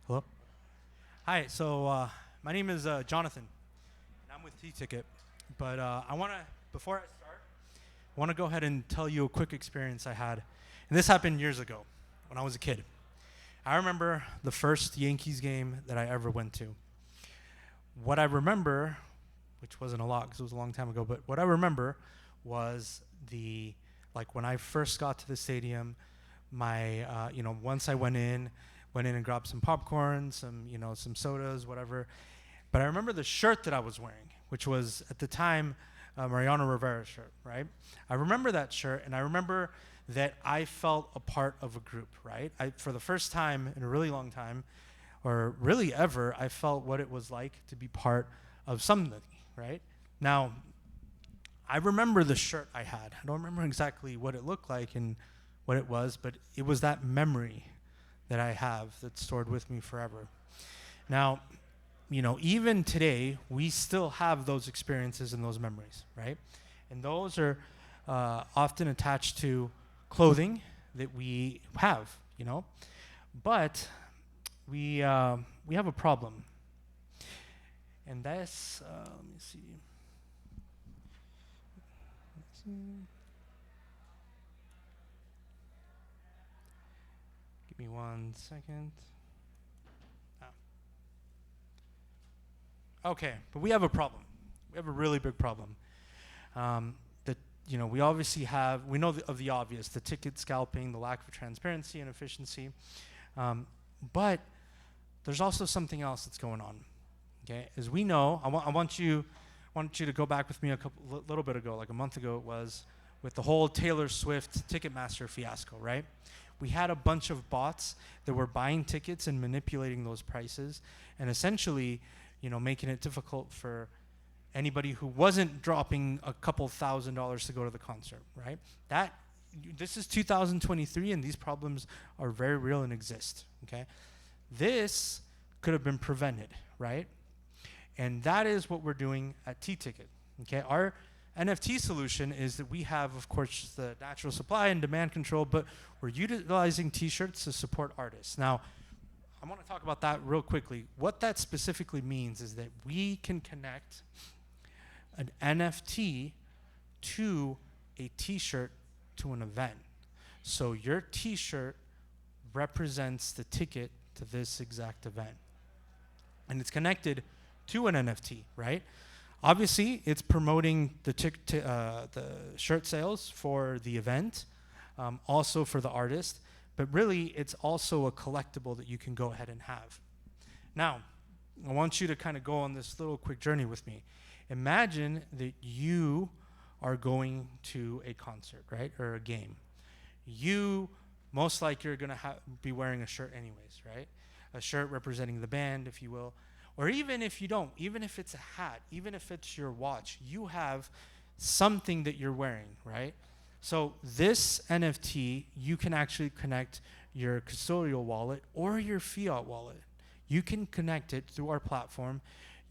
Hello. Hi. So my name is Jonathan, and I'm with T-Ticket. But before I start, I want to go ahead and tell you a quick experience I had, and this happened years ago when I was a kid. I remember the first Yankees game that I ever went to. What I remember, which wasn't a lot because it was a long time ago, but what I remember was when I first got to the stadium, once I went in and grabbed some popcorn, some sodas, whatever. But I remember the shirt that I was wearing, which was at the time Mariano Rivera shirt, right? I remember that shirt, and I remember that I felt a part of a group, right? For the first time in a really long time, or really ever, I felt what it was like to be part of something, right? Now, I remember the shirt I had. I don't remember exactly what it looked like and what it was, but it was that memory that I have that's stored with me forever. Now, even today, we still have those experiences and those memories, right? And those are often attached to clothing that we have, But we have a problem, and that's let me see. Give me 1 second. Okay, but we have a problem. We have a really big problem. That we obviously we know of the obvious: the ticket scalping, the lack of transparency and efficiency. But there's also something else that's going on. Okay, as we know, I want you to go back with me little bit ago, like a month ago it was, with the whole Taylor Swift Ticketmaster fiasco, right? We had a bunch of bots that were buying tickets and manipulating those prices, and essentially, making it difficult for anybody who wasn't dropping a couple $1,000s to go to the concert, right? This is 2023, and these problems are very real and exist, okay? This could have been prevented, right? And that is what we're doing at T-Ticket, okay? Our NFT solution is that we have, of course, the natural supply and demand control, but we're utilizing T-shirts to support artists. Now, I want to talk about that real quickly. What that specifically means is that we can connect an NFT to a T-shirt to an event. So your T-shirt represents the ticket to this exact event. And it's connected to an NFT, right? Obviously, it's promoting the shirt sales for the event, also for the artist, but really it's also a collectible that you can go ahead and have. Now, I want you to kind of go on this little quick journey with me. Imagine that you are going to a concert, right, or a game. You most likely are going to be wearing a shirt anyways, right? A shirt representing the band, if you will. Or even if you don't, even if it's a hat, even if it's your watch, you have something that you're wearing, right? So this NFT, you can actually connect your custodial wallet or your fiat wallet. You can connect it through our platform.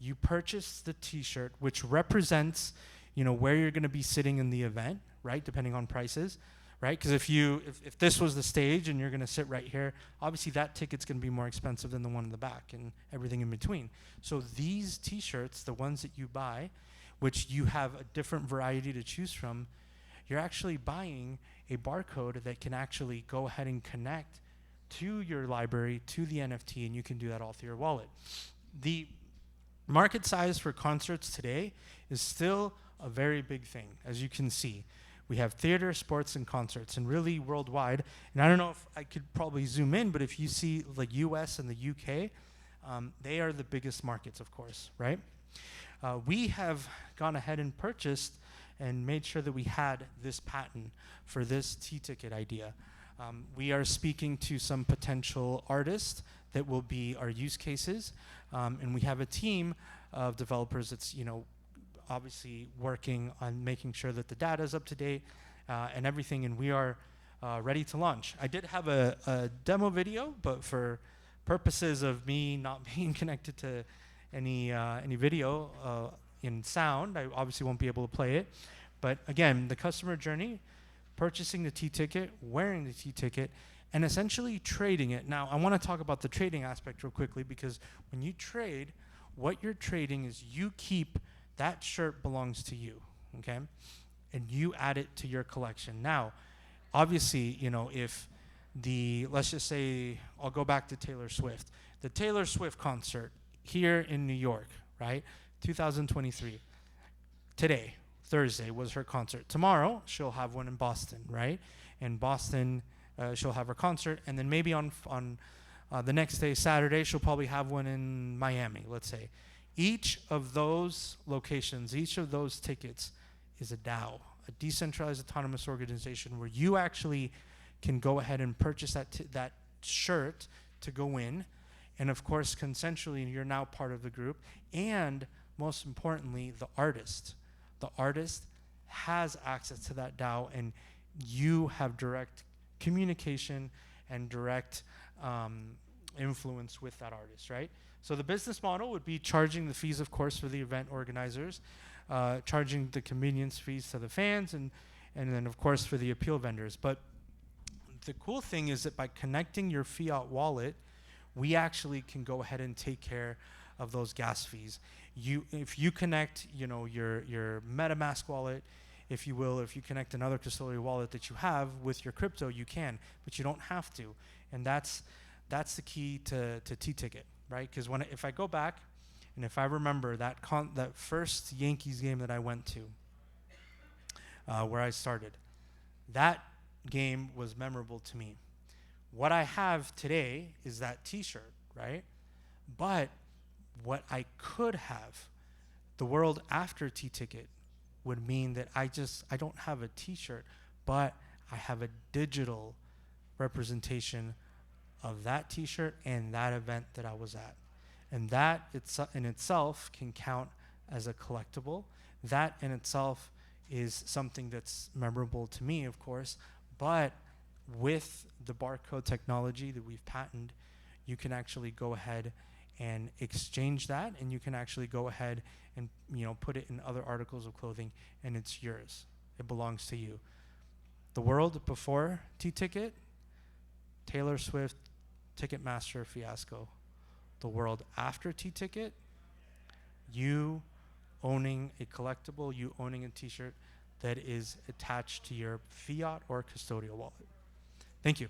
You purchase the T-shirt, which represents, where you're going to be sitting in the event, right? Depending on prices, right? Because if this was the stage and you're going to sit right here, obviously that ticket's going to be more expensive than the one in the back and everything in between. So these T-shirts, the ones that you buy, which you have a different variety to choose from, you're actually buying a barcode that can actually go ahead and connect to your library, to the NFT, and you can do that all through your wallet. The market size for concerts today is still a very big thing, as you can see. We have theater, sports, and concerts, and really worldwide. And I don't know if I could probably zoom in, but if you see the US and the UK, they are the biggest markets, of course, right? We have gone ahead and purchased and made sure that we had this patent for this T-Ticket idea. We are speaking to some potential artists that will be our use cases, and we have a team of developers that's, obviously working on making sure that the data is up to date and everything, and we are ready to launch. I did have a demo video, but for purposes of me not being connected to any video in sound, I obviously won't be able to play it. But again, the customer journey, purchasing the T-Ticket, wearing the T-Ticket, and essentially trading it. Now, I want to talk about the trading aspect real quickly, because when you trade, what you're trading is you keep that shirt belongs to you, okay? And you add it to your collection. Now, obviously, you know, if let's just say, I'll go back to Taylor Swift. The Taylor Swift concert here in New York, right? 2023. Today, Thursday, was her concert. Tomorrow, she'll have one in Boston, right? In Boston, she'll have her concert. And then maybe on the next day, Saturday, she'll probably have one in Miami, let's say. Each of those locations, each of those tickets is a DAO, a decentralized autonomous organization, where you actually can go ahead and purchase that shirt to go in. And of course, consensually, you're now part of the group. And most importantly, the artist. The artist has access to that DAO, and you have direct communication and direct influence with that artist, right? So the business model would be charging the fees, of course, for the event organizers, charging the convenience fees to the fans, and then, of course, for the appeal vendors. But the cool thing is that by connecting your fiat wallet, we actually can go ahead and take care of those gas fees. If you connect, you know, your MetaMask wallet, if you will, if you connect another custodial wallet that you have with your crypto, you can, but you don't have to. And that's the key to T-Ticket, right? Because if I go back, and if I remember that first Yankees game that I went to, where I started, that game was memorable to me. What I have today is that T-shirt, right? But what I could have, the world after T-Ticket, would mean that I don't have a T-shirt, but I have a digital representation of that T-shirt and that event that I was at. And that in itself can count as a collectible. That in itself is something that's memorable to me, of course, but with the barcode technology that we've patented, you can actually go ahead and exchange that, and you can actually go ahead and, you know, put it in other articles of clothing, and it's yours. It belongs to you. The world before T-Ticket, Taylor Swift, Ticketmaster fiasco. The world after T-Ticket, you owning a collectible, you owning a T-shirt that is attached to your fiat or custodial wallet. Thank you.